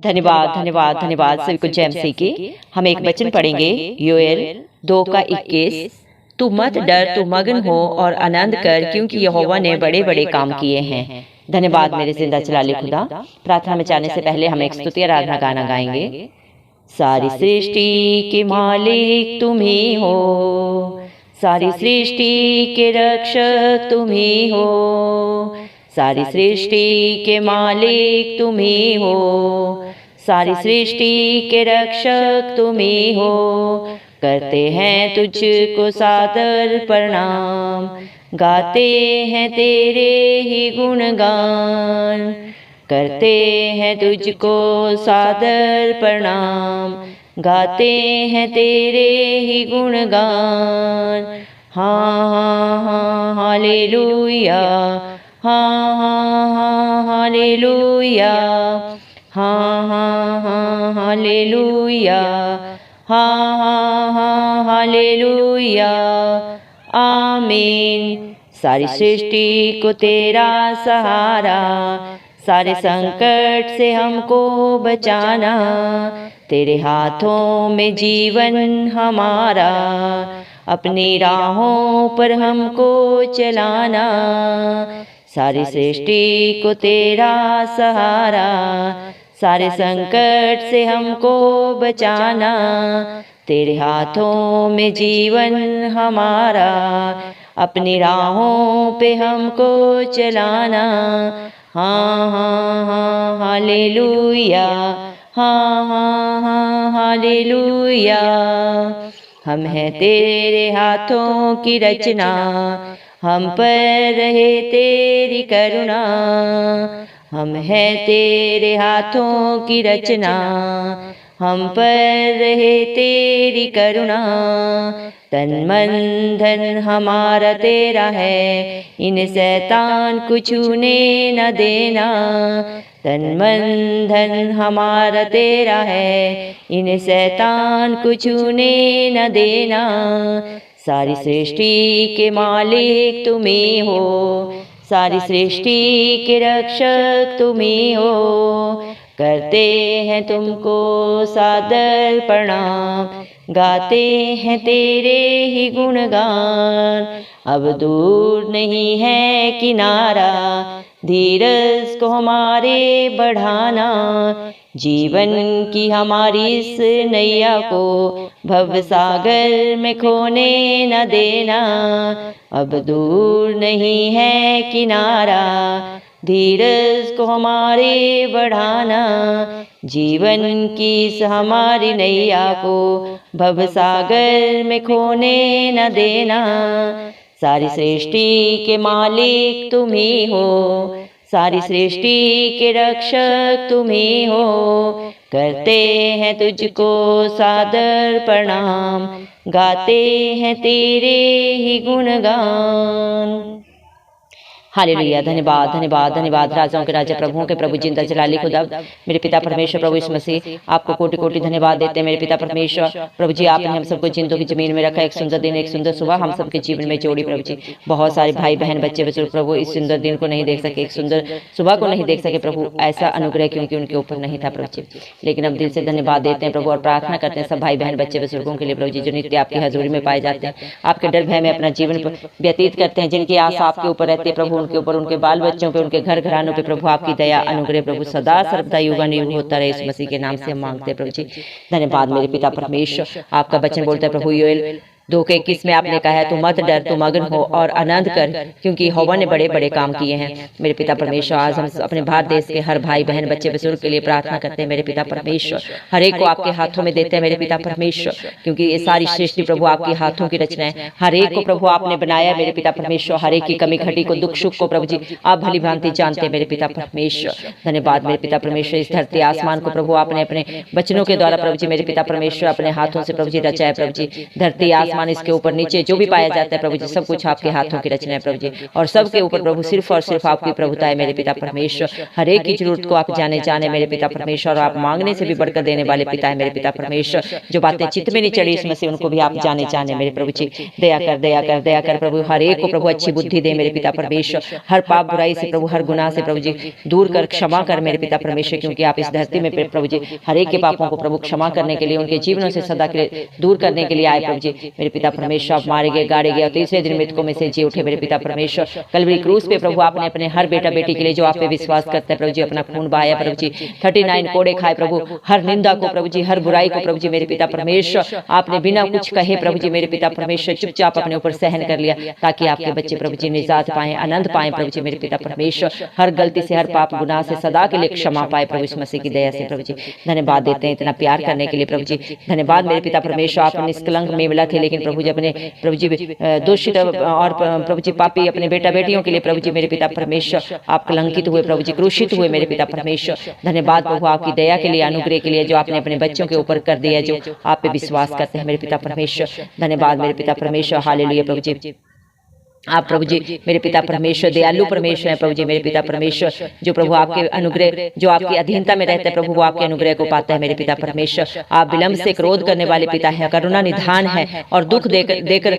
धन्यवाद धन्यवाद धन्यवाद सभी को जय मसीह की। हम एक वचन पढ़ेंगे योएल 2:21। तू मत डर, तू मगन हो और आनंद कर, क्योंकि यहोवा ने बड़े बड़े काम किए हैं। धन्यवाद मेरे जिंदा चलाले खुदा। प्रार्थना में जाने से पहले हम एक स्तुति आराधना गाना गाएंगे। सारी सृष्टि के मालिक तुम ही हो, सारी सृष्टि के रक्षक तुम ही हो, सारी सृष्टि के मालिक तुम ही हो, सारी सृष्टि के रक्षक तुम ही हो। करते हैं तुझको सादर प्रणाम, गाते हैं तेरे ही गुणगान। करते हैं तुझको सादर प्रणाम, गाते हैं तेरे ही गुणगान। हाँ हाँ हाँ हालेलुया, हाँ हाँ हाँ हालेलुया, हाँ हाँ हाँ हालेलुया, हाँ हाँ हाँ हालेलुया, आमीन। सारी सृष्टि को तेरा सहारा, सारे संकट से हमको बचाना। तेरे हाथों में जीवन हमारा, अपनी राहों पर हमको चलाना। सारी सृष्टि को तेरा सहारा, सारे संकट से हमको बचाना। तेरे हाथों में जीवन हमारा, अपनी राहों पे हमको चलाना। हाँ हाँ हाँ हालेलुया, हाँ हाँ हाँ हालेलुया। हम हैं तेरे हाथों की रचना, हम पर रहे तेरी करुणा। हम हैं तेरे हाथों की रचना, हम पर रहे तेरी करुणा। तन मन धन हमारा तेरा है, इन शैतान को छूने न देना। तन मन धन हमारा तेरा है, इन शैतान को छूने न देना। सारी सृष्टि के मालिक तुम ही हो, सारी सृष्टि के रक्षक तुम ही हो। करते हैं तुमको सादर प्रणाम, गाते हैं तेरे ही गुणगान। अब दूर नहीं है किनारा, धीरज को हमारे बढ़ाना। जीवन की हमारी इस नैया को भव सागर में खोने न देना। अब दूर नहीं है किनारा, धीरज को हमारे बढ़ाना। जीवन की इस हमारी नैया को भव सागर में खोने न देना। सारी सृष्टि के मालिक तुम ही हो, सारी सृष्टि के रक्षक तुम ही हो। करते हैं तुझको सादर प्रणाम, गाते हैं तेरे ही गुणगान। हालेलुया। धन्यवाद धन्यवाद धन्यवाद। राजाओं के राजा प्रभुओं के प्रभु जिंदा जलाली खुदा मेरे पिता परमेश्वर प्रभु यीशु मसीह, आपको कोटि कोटि धन्यवाद देते हैं मेरे पिता परमेश्वर प्रभु जी। आपने हम सबको जिंदों की जमीन में रखा, एक सुंदर दिन, एक सुंदर सुबह हम सबके जीवन में जोड़ी प्रभु जी। बहुत सारे भाई बहन बच्चे बुजुर्ग प्रभु इस सुंदर दिन को नहीं देख सके, एक सुंदर सुबह को नहीं देख सके प्रभु। ऐसा अनुग्रह क्योंकि उनके ऊपर नहीं था प्रभु जी, लेकिन हम दिल से धन्यवाद देते हैं प्रभु और प्रार्थना करते हैं सब भाई बहन बच्चे बुजुर्गों के लिए प्रभु जी, जो नित्य आपकी हजूरी में पाए जाते हैं, आपके डर भय में अपना जीवन व्यतीत करते हैं, जिनकी आस आपके ऊपर रहती है प्रभु, उनके ऊपर, उनके बाल बच्चों पे, उनके घर घरानों पे प्रभु आपकी दया अनुग्रह प्रभु सदा सर्वदा युगानुयुग होता रहे। इस मसीह के नाम से हम मांगते हैं प्रभु जी। धन्यवाद मेरे पिता परमेश्वर। आपका वचन बोलता है प्रभु योएल 2:21 में आपने कहा है, तू मत डर, तू मगन हो और आनंद कर, क्योंकि यहोवा ने बड़े बड़े काम किए हैं। मेरे पिता परमेश्वर, आज हम अपने भारत देश के हर भाई बहन बच्चे बुजुर्ग के लिए प्रार्थना करते हैं मेरे पिता परमेश्वर। हर एक को आपके हाथों में देते हैं मेरे पिता परमेश्वर, क्योंकि ये सारी सृष्टि प्रभु आपके हाथों की रचना है। हर एक को प्रभु आपने बनाया मेरे पिता परमेश्वर, हर एक की कमी घटी को, दुख सुख को प्रभु जी आप भली भांति जानते हैं मेरे पिता परमेश्वर। धन्यवाद मेरे पिता परमेश्वर। इस धरती आसमान को प्रभु आपने अपने वचनों के द्वारा प्रभु जी मेरे पिता परमेश्वर अपने हाथों से प्रभु जी रचा है प्रभु जी। धरती आसमान आसमान, इसके ऊपर नीचे जो भी पाया जाता है प्रभु जी, सब कुछ आपके हाथों की रचना है प्रभु जी, और सबके ऊपर प्रभु सिर्फ और सिर्फ आपकी प्रभुता है मेरे पिता परमेश्वर। हर एक की जरूरत को आप जाने मेरे पिता परमेश्वर, और आप मांगने से भी बढ़कर देने वाले पिता है मेरे पिता परमेश्वर। जो बातें चित्त में नहीं चढ़ी इसमें से उनको भी आप जाने मेरे प्रभु जी। दया कर दया कर दया कर प्रभु, हर एक को प्रभु अच्छी बुद्धि दे मेरे पिता परमेश्वर। हर पाप बुराई से प्रभु, हर गुनाह से प्रभु जी दूर कर, क्षमा कर मेरे पिता परमेश्वर, क्योंकि आप इस धरती में प्रभु जी हर एक के पापों को प्रभु क्षमा करने के लिए, उनके जीवनों से सदा के लिए दूर करने के लिए आए प्रभु जी मेरे पिता परमेश्वर। आप मारे गए, गाड़े गए और तीसरे दिन मृतकों में से जी उठे मेरे पिता परमेश्वर। कलवरी क्रूस पे प्रभु आपने अपने हर बेटा बेटी के लिए जो आप पे विश्वास करते हैं प्रभु जी अपना खून बहाया प्रभु जी। 39 कोड़े खाए प्रभु, हर निंदा को प्रभु जी, हर बुराई को प्रभु जी मेरे पिता परमेश्वर आपने बिना कुछ कहे प्रभु जी मेरे पिता परमेश्वर चुपचाप अपने ऊपर सहन कर लिया, ताकि आपके बच्चे प्रभु जी निजात पाएं, आनंद पाएं प्रभु जी मेरे पिता परमेश्वर। हर गलती से, हर पाप गुनाह से सदा के लिए क्षमा पाए प्रभु इस मसीह की दया से प्रभु जी। धन्यवाद देते हैं इतना प्यार करने के लिए प्रभु जी। धन्यवाद मेरे पिता परमेश्वर, आप निष्कलंक मेमला थे, लेकिन प्रभु जी अपने प्रभु जी दूषित और प्रभु जी पापी अपने बेटा बेटियों के लिए प्रभु जी मेरे पिता परमेश्वर आप कलंकित हुए प्रभु जी, क्रूशित हुए मेरे पिता परमेश्वर। धन्यवाद प्रभु आपकी दया के लिए, अनुग्रह के लिए, जो आपने अपने बच्चों के ऊपर कर दिया, जो आप पे विश्वास करते हैं मेरे पिता परमेश्वर। धन्यवाद मेरे पिता परमेश्वर, हालेलुया प्रभु जी। आप प्रभु जी मेरे पिता परमेश्वर दयालु परमेश्वर है प्रभु जी मेरे पिता परमेश्वर, जो प्रभु आपके अनुग्रह, जो आपकी अधीनता में रहता है प्रभु, वो आपके अनुग्रह को पाता है मेरे पिता परमेश्वर। आप विलंब से क्रोध करने वाले पिता है, करुणा निधान है और दुख देकर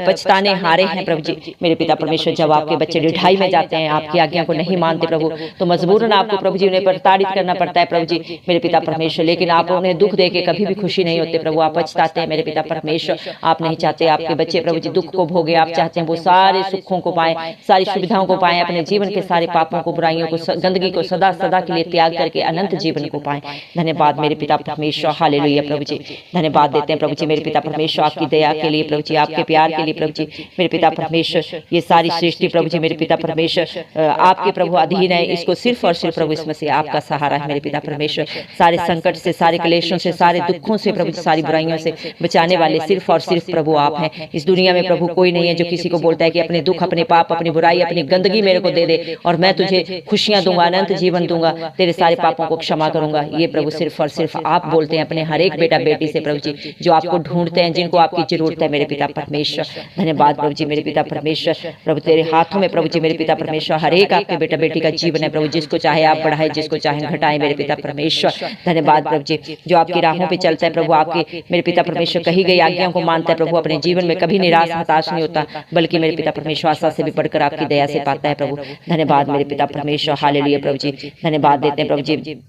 पछताने हारे हैं प्रभु जी मेरे पिता परमेश्वर। जब आपके बच्चे ढिठाई में जाते हैं, आपकी आज्ञा को नहीं मानते प्रभु, तो मजबूरन आपको प्रभु जी उन्हें प्रताड़ित करना पड़ता है प्रभु जी मेरे पिता परमेश्वर, लेकिन आप उन्हें दुख देके कभी भी खुशी नहीं होते प्रभु, आप पछताते हैं मेरे पिता परमेश्वर। आप नहीं चाहते आपके बच्चे प्रभु जी दुख को भोगे, आप चाहते हैं वो सारे सुखों को पाएं, सारी सुविधाओं को पाएं, अपने जीवन के सारे पापों को, बुराइयों को, गंदगी को सदा सदा के लिए त्याग करके अनंत जीवन को पाएं। धन्यवाद मेरे पिता परमेश्वर, हालेलुया प्रभु जी। धन्यवाद देते हैं प्रभु जी मेरे पिता परमेश्वर आपकी दया के लिए प्रभु जी, आपके प्यार के लिए प्रभु जी मेरे पिता परमेश्वर। ये सारी सृष्टि प्रभु जी मेरे पिता परमेश्वर आपके प्रभु अधीन है, इसको सिर्फ और सिर्फ प्रभु इस मसीह आपका सहारा है मेरे पिता परमेश्वर। सारे संकट से, सारे क्लेशों से, सारे दुखों से प्रभु, सारी बुराइयों से बचाने वाले सिर्फ और सिर्फ प्रभु आप हैं। इस दुनिया में प्रभु कोई नहीं है जो किसी को बोलता है कि अपने दुख, अपने पाप, अपनी बुराई, अपनी गंदगी मेरे को दे दे और मैं तुझे खुशियां दूंगा, अनंत जीवन दूंगा, तेरे सारे पापों को क्षमा करूंगा। ये प्रभु सिर्फ और सिर्फ आप बोलते हैं अपने हर एक बेटा बेटी से प्रभु जी, जो आपको ढूंढते हैं, जिनको आपकी जरूरत है मेरे पिता परमेश्वर। धन्यवाद प्रभु जी मेरे पिता परमेश्वर। प्रभु तेरे हाथों में प्रभु जी मेरे पिता परमेश्वर हर एक आपके बेटा बेटी का जीवन है प्रभु, जिसको चाहे आप बढ़ाए, जिसको चाहे घटाए मेरे पिता परमेश्वर। धन्यवाद प्रभु जी, जो आपकी राहों पे चलता है प्रभु, आपके मेरे पिता परमेश्वर कही गई आज्ञाओं को मानता है प्रभु, अपने जीवन में कभी निराश हताश नहीं होता, बल्कि मेरे पिता परमेश्वर आशा से भी बढ़कर आपकी दया से पाता है प्रभु। धन्यवाद मेरे पिता परमेश्वर, हालेलुया प्रभु जी। धन्यवाद देते हैं प्रभु जी,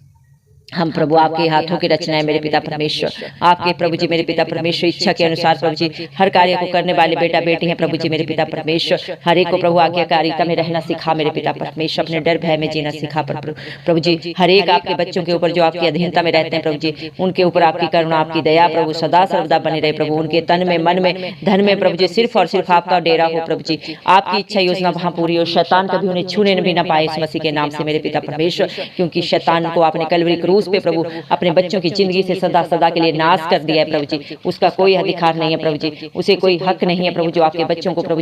हम प्रभु आपके हाथों की रचना है मेरे पिता परमेश्वर। आपके प्रभु जी मेरे पिता परमेश्वर इच्छा के अनुसार प्रभु जी हर कार्य को करने वाले बेटा बेटी हैं प्रभु जी मेरे पिता परमेश्वर। हर एक को प्रभु आज्ञाकारिता में रहना सिखा मेरे पिता परमेश्वर, अपने डर भय में जीना सिखा प्रभु जी। हर एक आपके बच्चों के ऊपर जो आपकी अधीनता में रहते हैं प्रभु जी, उनके ऊपर आपकी करुणा, आपकी दया प्रभु सदा सर्वदा बनी रहे प्रभु। उनके तन में, मन में, धन में प्रभु जी सिर्फ और सिर्फ आपका डेरा हो प्रभु जी। आपकी इच्छा योजना वहां पूरी हो, शैतान कभी उन्हें छूने भी ना पाए इस मसीह के नाम से मेरे पिता परमेश्वर, क्योंकि शैतान को आपने कलवरी क्रूस पे प्रभु अपने बच्चों की जिंदगी से सदा सदा के लिए नाश कर दिया है प्रभु जी। उसका कोई अधिकार नहीं है प्रभु जी, उसे कोई हक नहीं है प्रभु जो आपके बच्चों को प्रभु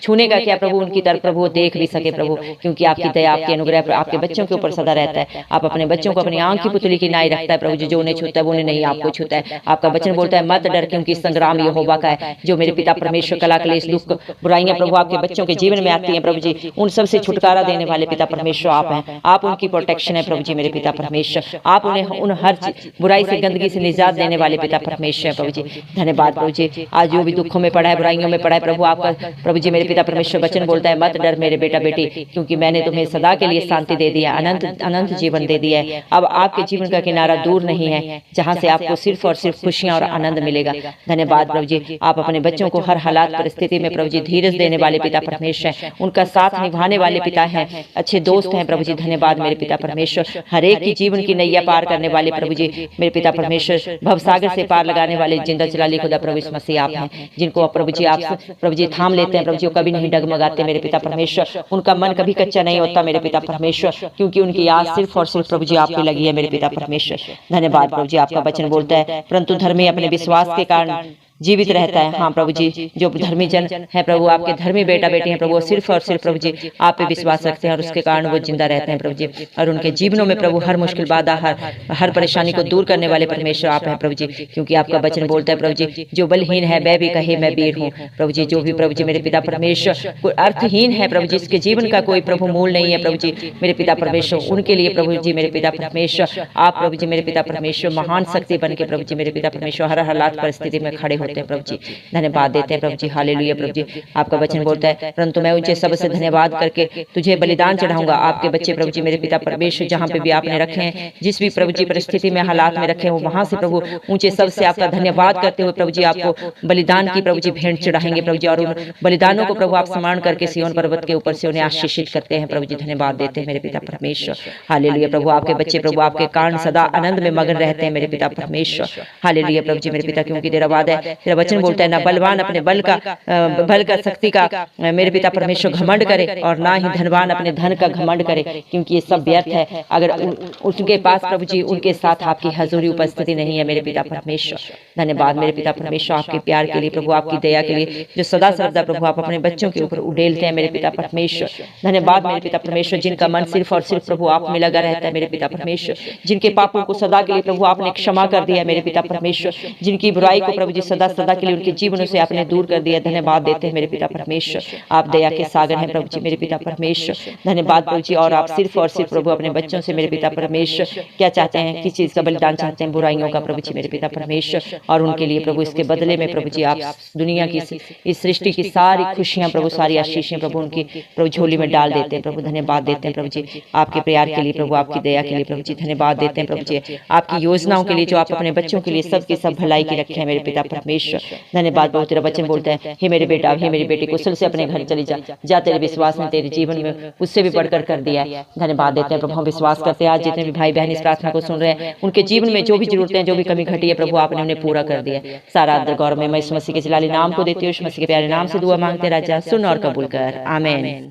छूने का क्या प्रभु उनकी तरफ प्रभु देख भी सके प्रभु, क्योंकि आपकी दया, आपके अनुग्रह आपके बच्चों के ऊपर सदा रहता है। आप अपने बच्चों को अपनी आंख की पुतली की नाई रखता है प्रभु जी, जो उन्हें छूता है वो उन्हें नहीं आपको छूता है। आपका वचन बोलता है मत डर, क्योंकि संग्राम यहोवा का है। जो मेरे पिता परमेश्वर कला क्लेश दुख बुराइयां प्रभु आपके बच्चों के जीवन में आती हैं प्रभु जी, उन सब से छुटकारा देने वाले पिता परमेश्वर आप हैं। आप उनकी प्रोटेक्शन है प्रभु जी मेरे पिता परमेश्वर। आप उन्हें उन हर बुराई से, गंदगी से निजात देने वाले पिता परमेश्वर प्रभु जी। धन्यवाद प्रभु जी, आज जो भी दुखों में पड़ा है, बुराइयों में पड़ा है प्रभु, आपका प्रभु जी मेरे पिता परमेश्वर वचन बोलता है मत डर मेरे बेटा बेटी, क्योंकि मैंने तुम्हें सदा के लिए शांति दे दिया, अनंत जीवन दे दिया है। अब आपके जीवन का किनारा दूर नहीं है, जहां से आपको सिर्फ और सिर्फ खुशियां और आनंद मिलेगा। धन्यवाद प्रभु जी, आप अपने बच्चों को हर हालात परिस्थिति में प्रभु जी धीरज देने वाले पिता परमेश्वर, उनका साथ निभाने वाले पिता हैं, अच्छे दोस्त हैं प्रभु जी। धन्यवाद मेरे पिता परमेश्वर, हर एक की जीवन की नैया पार करने वाले प्रभु जी मेरे पिता परमेश्वर, भवसागर से पार लगाने वाले जिंदा जलाली खुदा प्रभु यीशु मसीह आप हैं, जिनको प्रभु जी आप प्रभु जी थाम लेते हैं प्रभु जी, कभी नहीं डगमगाते मेरे पिता परमेश्वर। उनका मन कभी कच्चा नहीं होता मेरे पिता परमेश्वर, क्योंकि उनकी आस सिर्फ और सिर्फ प्रभु जी आपकी लगी है मेरे पिता परमेश्वर। धन्यवाद प्रभु जी, आपका वचन बोलता है परंतु धर्मी अपने विश्वास के कारण जीवित रहता है। हाँ प्रभु जी, जो धर्मी जन है प्रभु, आपके धर्मी बेटा बेटी हैं प्रभु, सिर्फ और सिर्फ प्रभु जी आप पे विश्वास रखते हैं और उसके कारण वो जिंदा रहते हैं प्रभु जी। और उनके जीवनों में प्रभु हर मुश्किल बाधा, हर परेशानी को दूर करने वाले परमेश्वर आप हैं प्रभु जी। क्योंकि आपका वचन बोलता है प्रभु जी, जो बलहीन है वह भी कहे मैं वीर हूँ प्रभु जी। जो भी प्रभु जी मेरे पिता परमेश्वर अर्थहीन है प्रभु जी, इसके जीवन का कोई प्रभु मूल नहीं है प्रभु जी मेरे पिता परमेश्वर, उनके लिए प्रभु जी मेरे पिता परमेश्वर आप प्रभु जी मेरे पिता परमेश्वर महान शक्ति बन के प्रभु जी मेरे पिता परमेश्वर हर हालात परिस्थिति में खड़े होते हैं प्रभु जी। धन्यवाद देते हैं प्रभु जी, हालेलुया प्रभु जी। आपका वचन बोलता है, परंतु मैं उनसे सबसे धन्यवाद करके तुझे बलिदान चढ़ाऊंगा। आपके बच्चे प्रभु जी मेरे पिता परमेश्वर जहाँ पे भी आपने रखे हैं, जिस भी प्रभु जी परिस्थिति में हालात में रखे हैं, वो वहां से प्रभु ऊंचे सबसे आपका धन्यवाद करते हुए प्रभु जी आपको बलिदान की प्रभु जी भेंट चढ़ाएंगे प्रभु जी। और उन बलिदानों को प्रभु आप सम्मान करके सिय्योन पर्वत के ऊपर से उन्हें आशीषित करते हैं प्रभु जी। धन्यवाद देते हैं मेरे पिता परमेश्वर, हालेलुया प्रभु। आपके बच्चे प्रभु आपके कारण सदा आनंद में मगन रहते हैं मेरे पिता परमेश्वर, हालेलुया प्रभु जी मेरे पिता। क्योंकि तेरा वादा है, तेरा वचन बोलता है, ना बलवान अपने बल का शक्ति का मेरे पिता परमेश्वर घमंड करे और ना ही धनवान अपने धन का घमंड करे, क्योंकि ये सब व्यर्थ है अगर उनके पास प्रभु जी उनके साथ आपकी हजूरी उपस्थिति नहीं है मेरे पिता परमेश्वर। धन्यवाद मेरे पिता परमेश्वर आपके प्यार के लिए प्रभु, आपकी दया के लिए जो सदा सर्वदा प्रभु आप अपने बच्चों के ऊपर उड़ेलते हैं मेरे पिता परमेश्वर। धन्यवाद मेरे पिता परमेश्वर, जिनका मन सिर्फ और सिर्फ प्रभु आप में लगा रहता है मेरे पिता परमेश्वर, जिनके पापों को सदा के लिए प्रभु आपने क्षमा कर दिया मेरे पिता परमेश्वर, जिनकी बुराई को प्रभु जी सदा सदा के लिए उनके जीवनों से आपने दूर कर दिया। धन्यवाद देते हैं मेरे पिता परमेश्वर, आप दया के सागर हैं प्रभु जी मेरे पिता परमेश्वर। धन्यवाद प्रभु जी। और आप सिर्फ और सिर्फ प्रभु अपने बच्चों से मेरे पिता परमेश्वर क्या चाहते हैं, किस चीज का बलिदान चाहते हैं, बुराइयों का प्रभु जी मेरे पिता परमेश्वर। और उनके लिए प्रभु इसके बदले में प्रभु जी आप दुनिया की इस सृष्टि की सारी खुशियां प्रभु, सारी आशीषें प्रभु उनकी प्रभु झोली में डाल देते हैं प्रभु। धन्यवाद देते हैं प्रभु जी आपके प्यार के लिए प्रभु, आपकी दया के लिए प्रभु जी। धन्यवाद देते हैं प्रभु जी आपकी योजनाओं के लिए जो आप अपने बच्चों के लिए सबकी सब भलाई की रखे हैं मेरे पिता परमेश्वर। धन्यवाद प्रभु। तेरा वचन बोलता है, हे मेरे बेटा, हे मेरी बेटी, कुशल से अपने घर चली जा तेरे विश्वास ने तेरे जीवन में उससे भी बढ़कर कर दिया है। धन्यवाद देते हैं प्रभु। हम विश्वास करते हैं आज जितने भी भाई बहन इस प्रार्थना को सुन रहे हैं, उनके जीवन में जो भी जरूरतें, जो भी कमी घटी है प्रभु आपने उन्हें पूरा कर दिया। सारा आदर गौरव में मैं इस मसीह के जलाली नाम को देती हूँ, इस मसीह के प्यारे नाम से दुआ मांगते राजा, सुन और कबूल कर, आमीन।